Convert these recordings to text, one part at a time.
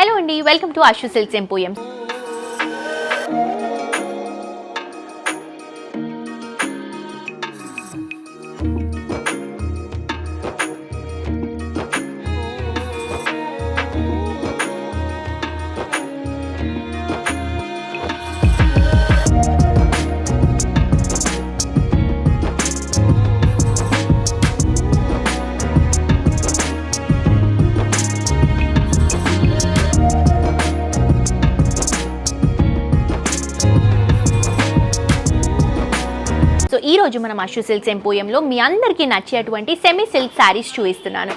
Hello అండి, welcome to Ashu silks emporium. So ఈ రోజు మనం ఆషు సిల్క్స్ ఎంపోరియంలో మీ అందరికీ నచ్చేటువంటి సెమీ సిల్క్ శారీస్ చూపిస్తున్నాను.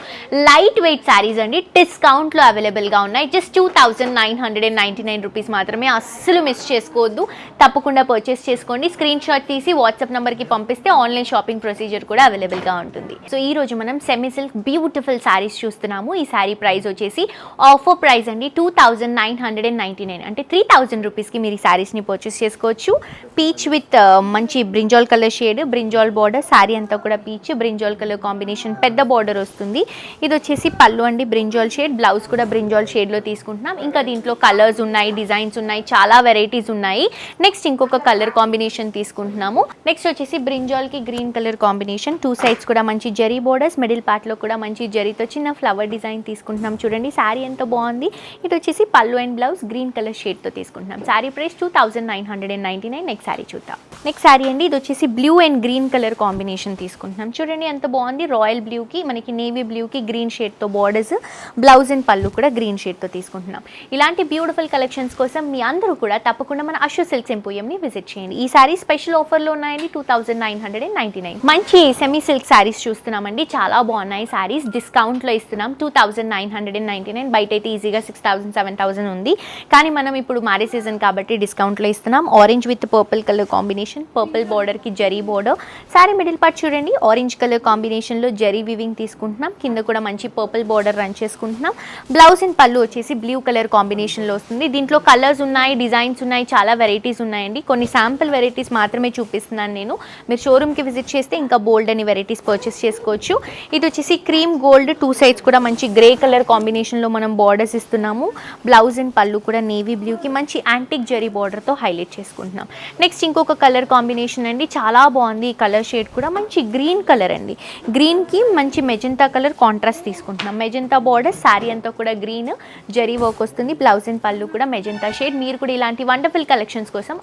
లైట్ వెయిట్ శారీస్ అండి, డిస్కౌంట్లో అవైలబుల్గా ఉన్నాయి. జస్ట్ 2999 రూపీస్ మాత్రమే. అస్సలు మిస్ చేసుకోవద్దు, తప్పకుండా పర్చేస్ చేసుకోండి. స్క్రీన్ షాట్ తీసి వాట్సాప్ నెంబర్కి పంపిస్తే ఆన్లైన్ షాపింగ్ ప్రొసీజర్ కూడా అవైలబుల్గా ఉంటుంది. సో ఈ రోజు మనం సెమీ సిల్క్ బ్యూటిఫుల్ శారీస్ చూస్తున్నాము. ఈ శారీ ప్రైస్ వచ్చేసి ఆఫర్ ప్రైస్ అండి 2999, అంటే 3000 రూపీస్కి మీరు ఈ శారీస్ని పర్చేస్ చేసుకోవచ్చు. పీచ్ విత్ మంచి brinjal colour shade, brinjal border, sari అంతా కూడా పీచ్ బ్రింజాల్ కలర్ కాంబినేషన్, పెద్ద బార్డర్ వస్తుంది. ఇది వచ్చేసి పళ్ళు అండి, బ్రింజాల్ షేడ్. బ్లౌజ్ కూడా బ్రింజాల్ షేడ్లో తీసుకుంటున్నాం. ఇంకా దీంట్లో కలర్స్ ఉన్నాయి, డిజైన్స్ ఉన్నాయి, చాలా వెరైటీస్ ఉన్నాయి. నెక్స్ట్ ఇంకొక కలర్ కాంబినేషన్ తీసుకుంటున్నాము. నెక్స్ట్ వచ్చేసి బ్రింజాల్కి green colour combination, two sides కూడా మంచి జరీ బోర్డర్స్, మిడిల్ పార్ట్లో కూడా మంచి జరీతో చిన్న ఫ్లవర్ డిజైన్ తీసుకుంటున్నాం. చూడండి శారీ ఎంత బాగుంది. ఇది వచ్చేసి పళ్ళు అండ్ బ్లౌజ్ గ్రీన్ కలర్ షేడ్తో తీసుకుంటున్నాం. శారీ ప్రైస్ 2999. నెక్స్ట్ శారీ చూద్దాం. నెక్స్ట్ శారీ అండి, ఇది వచ్చేసి blue and green colour combination తీసుకుంటున్నాం. చూడండి ఎంత బాగుంది. రాయల్ బ్లూకి మనకి నేవీ బ్లూకి గ్రీన్ షేడ్తో బార్డర్స్, బ్లౌజ్ అండ్ పళ్ళు కూడా గ్రీన్ షేడ్తో తీసుకుంటున్నాం. ఇలాంటి బ్యూటిఫుల్ కలెక్షన్స్ కోసం మీ అందరూ కూడా తప్పకుండా మన ఆషు సిల్క్స్ ఎంపోరియంని విజిట్ చేయండి. ఈ శారీ స్పెషల్ ఆఫర్లో ఉన్నాయండి 2999. మంచి సెమీ సిల్క్ శారీస్ చూస్తున్నామండి, చాలా బాగున్నాయి శారీస్. డిస్కౌంట్లో ఇస్తున్నాం 2999. బయట అయితే ఈజీగా 6000 7000 ఉంది, కానీ మనం ఇప్పుడు మ్యారేజ్ సీజన్ కాబట్టి డిస్కౌంట్లో ఇస్తున్నాం. Orange with purple colour combination, purple బార్డర్కి zari border. Sari middle part చూడండి, ఆరెంజ్ కలర్ కాంబినేషన్లో జరీ వివింగ్ తీసుకుంటున్నాం. కింద కూడా మంచి పర్పుల్ బార్డర్ రన్ చేసుకుంటున్నాం. బ్లౌజ్ అండ్ పళ్ళు వచ్చేసి బ్లూ కలర్ కాంబినేషన్లో వస్తుంది. దీంట్లో కలర్స్ ఉన్నాయి, డిజైన్స్ ఉన్నాయి, చాలా వెరైటీస్ ఉన్నాయండి. కొన్ని శాంపుల్ వెరైటీస్ మాత్రమే చూపిస్తున్నాను నేను. మీరు షోరూమ్కి విజిట్ చేస్తే ఇంకా బోల్డ్ అని వెరైటీస్ పర్చేస్ చేసుకోవచ్చు. ఇది వచ్చేసి క్రీమ్ గోల్డ్, టూ సైడ్స్ కూడా మంచి గ్రే కలర్ కాంబినేషన్లో మనం బార్డర్స్ ఇస్తున్నాము. బ్లౌజ్ అండ్ పళ్ళు కూడా నేవీ బ్లూకి మంచి యాంటిక్ జరీ బార్డర్తో హైలైట్ చేసుకుంటున్నాం. నెక్స్ట్ ఇంకొక కలర్ కాంబినేషన్ అండి, చాలా బాగుంది. ఈ కలర్ షేడ్ కూడా మంచి గ్రీన్ కలర్ అండి. గ్రీన్కి మంచి మెజెంటా కలర్ కాంట్రాస్ట్ తీసుకుంటున్నాం. మెజెంటా బార్డర్, శారీ అంతా కూడా గ్రీన్ జరీ వర్క్ వస్తుంది. బ్లౌజ్ అండ్ పళ్ళు కూడా మెజెంటా షేడ్. మీరు కూడా ఇలాంటి వండర్ఫుల్ కలెక్షన్స్ కోసం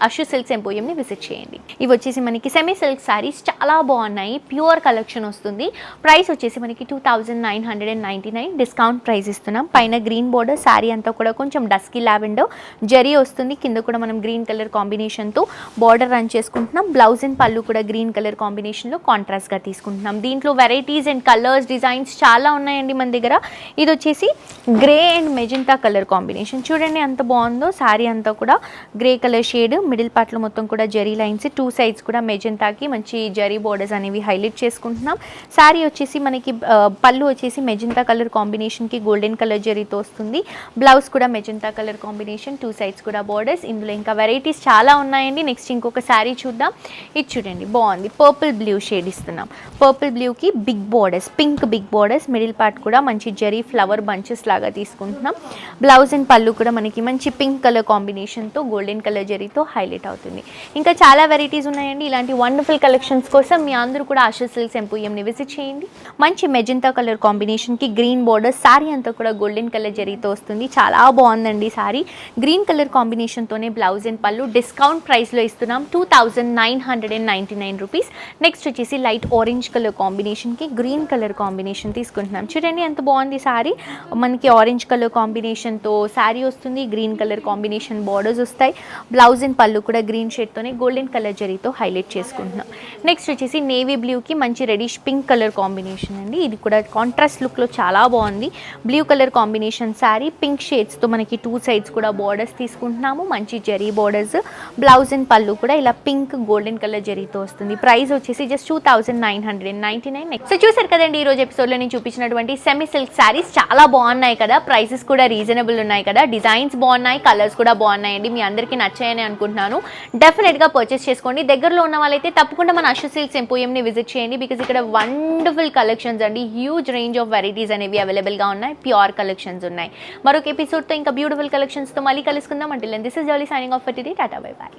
ఆషు సిల్క్స్ ఎంపోరియంని విజిట్ చేయండి. ఇవి వచ్చేసి మనకి సెమీ సిల్క్ శారీస్ చాలా బాగున్నాయి, ప్యూర్ కలెక్షన్ వస్తుంది. ప్రైస్ వచ్చేసి మనకి 2999. డిస్కౌంట్ ప్రైస్ ఇస్తున్నాం. పైన గ్రీన్ బార్డర్, శారీ అంతా కూడా కొంచెం డస్కీ లావెండర్ జరీ వస్తుంది. కింద కూడా మనం గ్రీన్ కలర్ కాంబినేషన్తో బార్డర్ రన్ చేసుకుంటున్నాం. బ్లౌజ్ అండ్ పళ్ళు కూడా గ్రీన్ కలర్ కాంబినేషన్లో కాంట్రాస్ట్గా తీసుకుంటున్నాం. దీంట్లో వెరైటీస్ అండ్ కలర్స్, డిజైన్స్ చాలా ఉన్నాయండి మన దగ్గర. ఇది వచ్చేసి grey and magenta colour combination. చూడండి ఎంత బాగుందో. శారీ అంతా కూడా గ్రే కలర్ షేడ్, మిడిల్ పార్ట్లో మొత్తం కూడా జరీ లైన్స్, టూ సైడ్స్ కూడా మెజెంటాకి మంచి జరీ బోర్డర్స్ అనేవి హైలైట్ చేసుకుంటున్నాం. శారీ వచ్చేసి మనకి పళ్ళు వచ్చేసి మెజెంటా కలర్ కాంబినేషన్కి గోల్డెన్ కలర్ జరీతో వస్తుంది. బ్లౌజ్ కూడా magenta colour combination, two sides కూడా బోర్డర్స్. ఇందులో ఇంకా వెరైటీస్ చాలా ఉన్నాయండి. నెక్స్ట్ ఇంకొక శారీ చూద్దాం. ఇది చూడండి బాగుంది, పర్పుల్ బ్లూ షేడ్ ఇస్తున్నాం. పర్పుల్ బ్లూకి big borders, pink big borders, middle part కూడా మంచి జరీ ఫ్లవర్ బంచెస్ లాగా తీసుకుంటున్నాం. బ్లౌజ్ అండ్ పళ్ళు కూడా మనకి మంచి పింక్ కలర్ కాంబినేషన్తో గోల్డెన్ కలర్ జరీతో హైలైట్ అవుతుంది. ఇంకా చాలా వెరైటీస్ ఉన్నాయండి. ఇలాంటి వండర్ఫుల్ కలెక్షన్స్ కోసం మీ అందరూ కూడా ఆషు సిల్క్స్ ఎంపోరియంని విజిట్ చేయండి. మంచి మెజెంటా కలర్ కాంబినేషన్కి గ్రీన్ బోర్డర్, శారీ అంతా కూడా గోల్డెన్ కలర్ జరీతో వస్తుంది. చాలా బాగుందండి శారీ. గ్రీన్ కలర్ కాంబినేషన్తోనే బ్లౌజ్ అండ్ పళ్ళు. డిస్కౌంట్ ప్రైస్లో ఇస్తున్నాం 2999 రూపీస్. నెక్స్ట్ వచ్చేసి లైట్ ఆరెంజ్ కలర్ కాంబినేషన్కి గ్రీన్ కలర్ కాంబినేషన్ తీసుకుంటున్నాం. చూడండి ఎంత బాగుంది శారీ. మనకి ఆరెంజ్ కలర్ కాంబినేషన్తో శారీ వస్తుంది. గ్రీన్ కలర్ కాంబినేషన్ బార్డర్స్ వస్తాయి. బ్లౌజ్ అండ్ పళ్ళు కూడా గ్రీన్ షేడ్తోనే గోల్డెన్ కలర్ జరీతో హైలైట్ చేసుకుంటున్నాం. నెక్స్ట్ వచ్చేసి నేవీ బ్లూకి మంచి రెడిష్ పింక్ కలర్ కాంబినేషన్ అండి. ఇది కూడా కాంట్రాస్ట్ లుక్లో చాలా బాగుంది. Blue colour combination sari, pink షేడ్స్తో మనకి టూ సైడ్స్ కూడా బార్డర్స్ తీసుకుంటున్నాము. మంచి జరీ బార్డర్స్, బ్లౌజ్ అండ్ పళ్ళు కూడా ఇలా పింక్ గోల్డెన్ కలర్ జరీతో వస్తుంది. ప్రైస్ వచ్చేసి జస్ట్ 2999. సో చూసారు కదండి ఈ రోజు ఎపిసోడ్లో నేను చూపించినటువంటి సెమీ సిల్క్ శారీస్ చాలా బాగున్నాయి కదా, ప్రైసెస్ కూడా రీజనబుల్ ఉన్నాయి కదా, డిజైన్స్ బాగున్నాయి, కలర్స్ కూడా బాగున్నాయండి. మీ అందరికీ నచ్చాయని అనుకుంటున్నాను. డెఫినెట్గా పర్చేస్ చేసుకోండి. దగ్గరలో ఉన్న వాళ్ళైతే తప్పకుండా మన అశ్వ సిల్క్స్ ఎంపోరియంని విజిట్ చేయండి. బికాజ్ ఇక్కడ వండర్ఫుల్ కలెక్షన్స్ అండి, హ్యూజ్ రేంజ్ ఆఫ్ వెరైటీస్ అనేవి అవైలబుల్గా ఉన్నాయి, ప్యూర్ కలెక్షన్స్ ఉన్నాయి. మరొక ఎపిసోడ్తో ఇంకా బ్యూటిఫుల్ కలెక్షన్స్తో మళ్ళీ కలుసుకుందాం. అంటే this is Jolly signing off for today. Tata bye by.